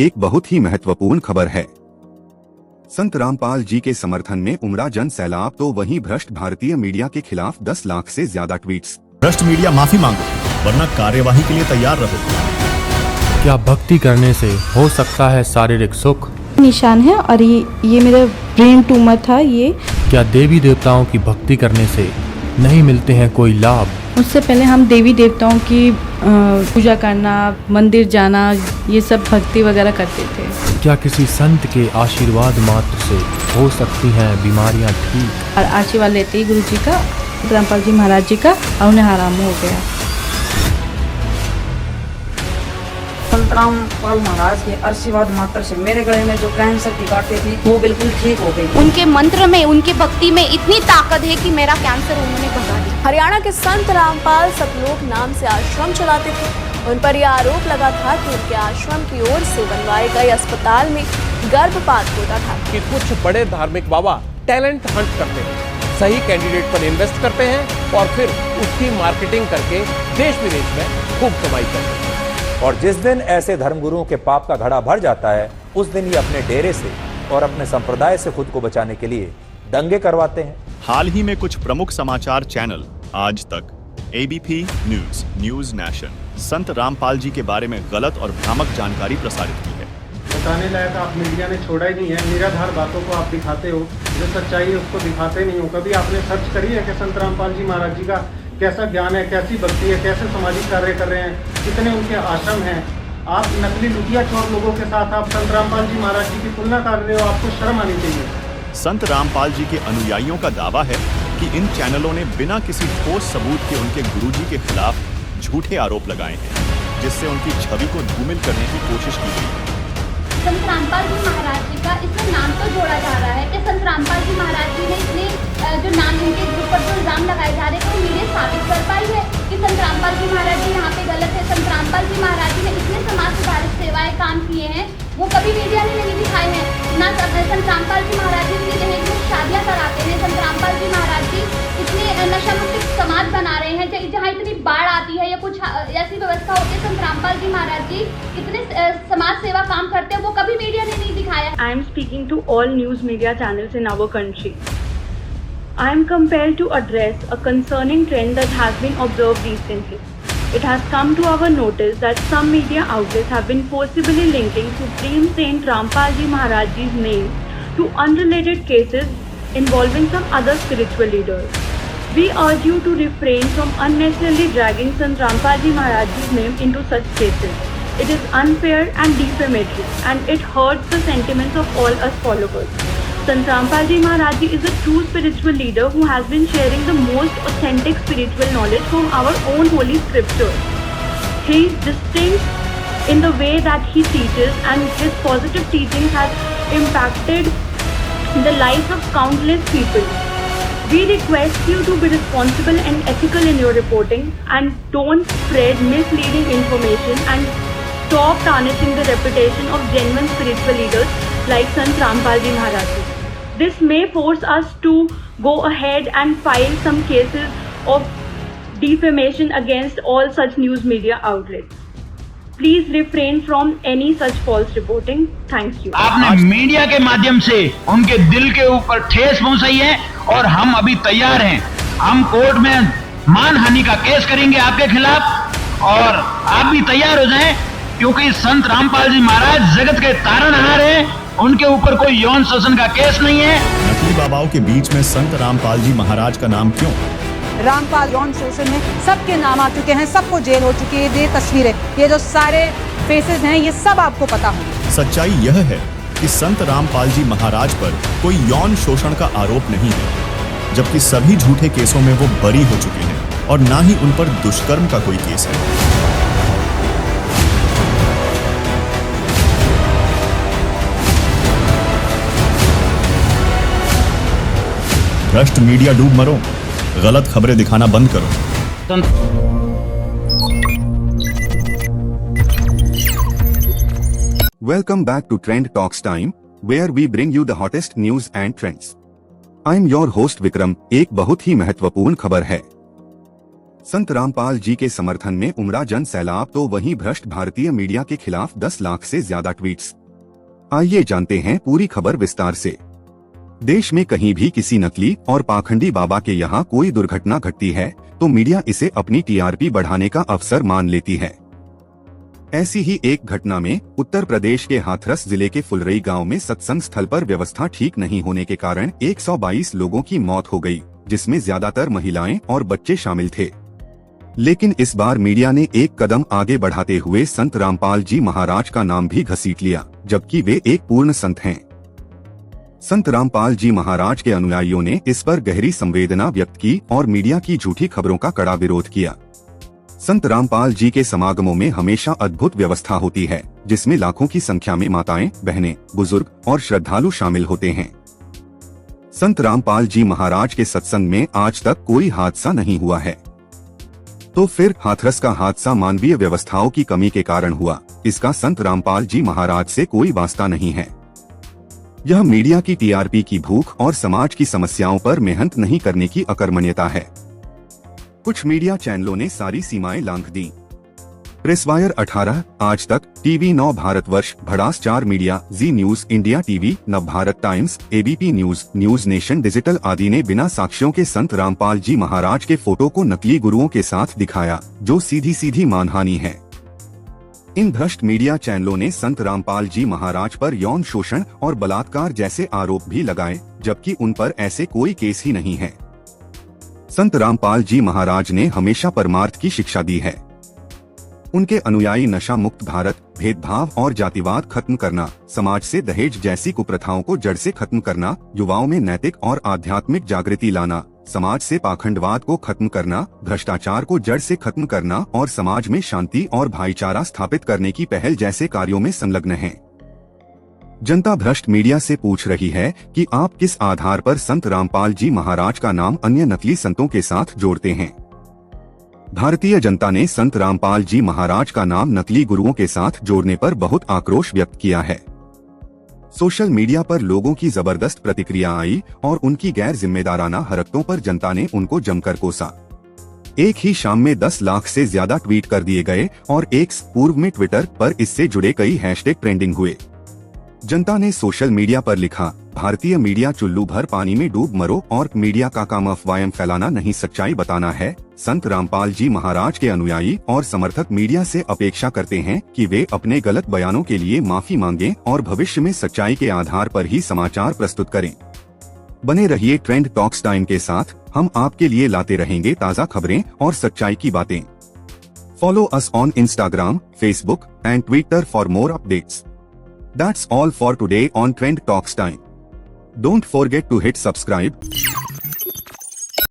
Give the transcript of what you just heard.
एक बहुत ही महत्वपूर्ण खबर है। संत रामपाल जी के समर्थन में उमड़ा जन सैलाब तो वहीं भ्रष्ट भारतीय मीडिया के खिलाफ 10 लाख से ज्यादा ट्वीट्स। भ्रष्ट मीडिया माफी मांगो वरना कार्यवाही के लिए तैयार रहो। क्या भक्ति करने से हो सकता है शारीरिक सुख? निशान है और ये मेरा ब्रेन ट्यूमर था। ये क्या देवी देवताओं की भक्ति करने से नहीं मिलते हैं कोई लाभ? उससे पहले हम देवी देवताओं की पूजा करना, मंदिर जाना, ये सब भक्ति वगैरह करते थे। क्या किसी संत के आशीर्वाद मात्र से हो सकती हैं बीमारियां ठीक? और आशीर्वाद लेते ही गुरु जी का, रामपाल जी महाराज जी का, और उन्हें आराम हो गया। संत रामपाल महाराज के आशीर्वाद मात्र से मेरे गले में जो कैंसर की गांठें थी वो बिल्कुल ठीक हो गई। उनके मंत्र में, उनकी भक्ति में इतनी ताकत है कि मेरा कैंसर उन्होंने भगा दिया। हरियाणा के संत रामपाल सतलोक नाम से आश्रम चलाते थे। उन पर यह आरोप लगा था कि उनके आश्रम की ओर से बनवाए गए अस्पताल में गर्भपात होता था। कि कुछ बड़े धार्मिक बाबा टैलेंट हंट करते हैं, सही कैंडिडेट पर इन्वेस्ट करते हैं और फिर उसकी मार्केटिंग करके देश विदेश में खूब कमाई करते हैं। और जिस दिन ऐसे धर्मगुरुओं के पाप का घड़ा भर जाता है उस दिन ही अपने डेरे से और अपने संप्रदाय से खुद को बचाने के लिए दंगे करवाते हैं। हाल ही में कुछ प्रमुख समाचार चैनल आज तक, एबीपी न्यूज, न्यूज नेशन, संत रामपाल जी के बारे में गलत और भ्रामक जानकारी प्रसारित की है। बताने लायक आप मीडिया ने छोड़ा ही नहीं है। निराधार बातों को आप दिखाते हो, जो सच्चाई है उसको दिखाते नहीं हो। कभी आपने सर्च करी है कि संत रामपाल जी महाराज जी का कैसा ज्ञान है, कैसी भक्ति है, कैसे सामाजिक कार्य कर रहे हैं, कितने उनके आश्रम हैं? आप नकली लुटिया चोर लोगों के साथ आप संत रामपाल जी महाराज जी की तुलना कर रहे हो। आपको शर्म आनी चाहिए। संत रामपाल जी के अनुयायियों का दावा है कि इन चैनलों ने बिना किसी ठोस सबूत के उनके गुरुजी के खिलाफ झूठे आरोप लगाए हैं, जिससे उनकी छवि को धूमिल करने की कोशिश की गई है। संत रामपाल जी महाराज जी का इसमें नाम तो जोड़ा जा रहा है कि संत रामपाल जी महाराज जी ने इसने जो नाम इनके ऊपर जो इल्जाम लगाए जा रहे हैं तो मीडिया साबित कर पाई है कि संत रामपाल जी महाराज जी यहाँ पे गलत है। संत रामपाल जी महाराज जी ने इतने समाज सुधारक सेवाएं काम किए हैं वो कभी मीडिया ने नहीं दिखाए हैं। ना संत रामपाल जी महाराज जी इतनी दहेज में शादियाँ कराते हैं। संत रामपाल जी महाराज जी इतने नशा मुक्त समाज बना रहे हैं जहाँ इतनी बाढ़ आती है या कुछ ऐसी व्यवस्था होती है। संत रामपाल जी महाराज जी इतने समाज सेवा काम करते हैं वो कभी मीडिया ने नहीं दिखाया। I am speaking to all news media channels in our country. I am compelled to address a concerning trend that has been observed recently. It has come to our notice that some media outlets have been forcibly linking Supreme Saint Rampal Ji Maharaj Ji's name to unrelated cases involving some other spiritual leaders. We urge you to refrain from unnecessarily dragging Sant Rampal Ji Maharaj Ji's name into such cases. It is unfair and defamatory and it hurts the sentiments of all us followers. Sant Rampal Ji Maharaj Ji is a true spiritual leader who has been sharing the most authentic spiritual knowledge from our own holy scriptures. He is distinct in the way that he teaches and his positive teachings has impacted the lives of countless people. We request you to be responsible and ethical in your reporting and don't spread misleading information and stop tarnishing the reputation of genuine spiritual leaders like Sant Rampal Ji Maharaj Ji. This may force us to go ahead and file some cases of defamation against all such news media outlets. Please refrain from any such false reporting. Thank you. आपने media के माध्यम से उनके दिल के ऊपर ठेस पहुंचाई है और हम अभी तैयार हैं। हम कोर्ट में मानहानि का केस करेंगे आपके खिलाफ और आप भी तैयार हो जाएं क्योंकि संत रामपाल जी महाराज जगत के तारनहार हैं। उनके ऊपर कोई यौन शोषण का केस नहीं है। नकली बाबाओं के बीच में संत रामपाल जी महाराज का नाम क्यों? रामपाल यौन शोषण में सबके नाम आ चुके हैं, सबको जेल हो चुकी है। ये तस्वीरें, ये जो सारे फेसेस हैं, ये सब आपको पता होंगे। सच्चाई यह है कि संत रामपाल जी महाराज पर कोई यौन शोषण का आरोप नहीं है, जबकि सभी झूठे केसों में वो बरी हो चुके हैं और ना ही उन पर दुष्कर्म का कोई केस है। भ्रष्ट मीडिया डूब मरो, गलत खबरें दिखाना बंद करो। Welcome back to Trend Talks Time, where we bring you the hottest news and trends. I'm your host Vikram। एक बहुत ही महत्वपूर्ण खबर है। संत रामपाल जी के समर्थन में उमड़ा जन सैलाब तो वहीं भ्रष्ट भारतीय मीडिया के खिलाफ 10 लाख से ज्यादा ट्वीट्स। आइए जानते हैं पूरी खबर विस्तार से। देश में कहीं भी किसी नकली और पाखंडी बाबा के यहाँ कोई दुर्घटना घटती है तो मीडिया इसे अपनी टीआरपी बढ़ाने का अवसर मान लेती है। ऐसी ही एक घटना में उत्तर प्रदेश के हाथरस जिले के फुलरई गांव में सत्संग स्थल पर व्यवस्था ठीक नहीं होने के कारण 122 लोगों की मौत हो गई, जिसमें ज्यादातर महिलाएं और बच्चे शामिल थे। लेकिन इस बार मीडिया ने एक कदम आगे बढ़ाते हुए संत रामपाल जी महाराज का नाम भी घसीट लिया, जबकि वे एक पूर्ण संत हैं। संत रामपाल जी महाराज के अनुयायियों ने इस पर गहरी संवेदना व्यक्त की और मीडिया की झूठी खबरों का कड़ा विरोध किया। संत रामपाल जी के समागमों में हमेशा अद्भुत व्यवस्था होती है, जिसमें लाखों की संख्या में माताएं, बहनें, बुजुर्ग और श्रद्धालु शामिल होते हैं। संत रामपाल जी महाराज के सत्संग में आज तक कोई हादसा नहीं हुआ है, तो फिर हाथरस का हादसा मानवीय व्यवस्थाओं की कमी के कारण हुआ, इसका संत रामपाल जी महाराज से कोई वास्ता नहीं है। यह मीडिया की टीआरपी की भूख और समाज की समस्याओं पर मेहनत नहीं करने की अकर्मण्यता है। कुछ मीडिया चैनलों ने सारी सीमाएं लांघ दी। प्रेसवायर 18, आज तक, TV 9 Bharatvarsh, Bhadas 4 media, Zee News, India TV, Navbharat Times, ABP News, News Nation Digital आदि ने बिना साक्ष्यों के संत रामपाल जी महाराज के फोटो को नकली गुरुओं के साथ दिखाया, जो सीधी सीधी मानहानि है। इन भ्रष्ट मीडिया चैनलों ने संत रामपाल जी महाराज पर यौन शोषण और बलात्कार जैसे आरोप भी लगाए, जबकि उन पर ऐसे कोई केस ही नहीं है। संत रामपाल जी महाराज ने हमेशा परमार्थ की शिक्षा दी है। उनके अनुयायी नशा मुक्त भारत, भेदभाव और जातिवाद खत्म करना, समाज से दहेज जैसी कुप्रथाओं को जड़ से खत्म करना, युवाओं में नैतिक और आध्यात्मिक जागृति लाना, समाज से पाखंडवाद को खत्म करना, भ्रष्टाचार को जड़ से खत्म करना और समाज में शांति और भाईचारा स्थापित करने की पहल जैसे कार्यों में संलग्न हैं। जनता भ्रष्ट मीडिया से पूछ रही है कि आप किस आधार पर संत रामपाल जी महाराज का नाम अन्य नकली संतों के साथ जोड़ते हैं। भारतीय जनता ने संत रामपाल जी महाराज का नाम नकली गुरुओं के साथ जोड़ने पर बहुत आक्रोश व्यक्त किया है। सोशल मीडिया पर लोगों की जबरदस्त प्रतिक्रिया आई और उनकी गैर जिम्मेदाराना हरकतों पर जनता ने उनको जमकर कोसा। एक ही शाम में 10 लाख से ज्यादा ट्वीट कर दिए गए और एक पूर्व में ट्विटर पर इससे जुड़े कई हैशटैग ट्रेंडिंग हुए। जनता ने सोशल मीडिया पर लिखा, भारतीय मीडिया चुल्लू भर पानी में डूब मरो और मीडिया का काम अफवाहें फैलाना नहीं सच्चाई बताना है। संत रामपाल जी महाराज के अनुयायी और समर्थक मीडिया से अपेक्षा करते हैं कि वे अपने गलत बयानों के लिए माफी मांगें और भविष्य में सच्चाई के आधार पर ही समाचार प्रस्तुत करें। बने रहिए ट्रेंड टॉक्स टाइम के साथ, हम आपके लिए लाते रहेंगे ताज़ा खबरें और सच्चाई की बातें। Follow us on Instagram, Facebook and Twitter for more updates. That's all for today on Trend Talks Time. Don't forget to hit subscribe.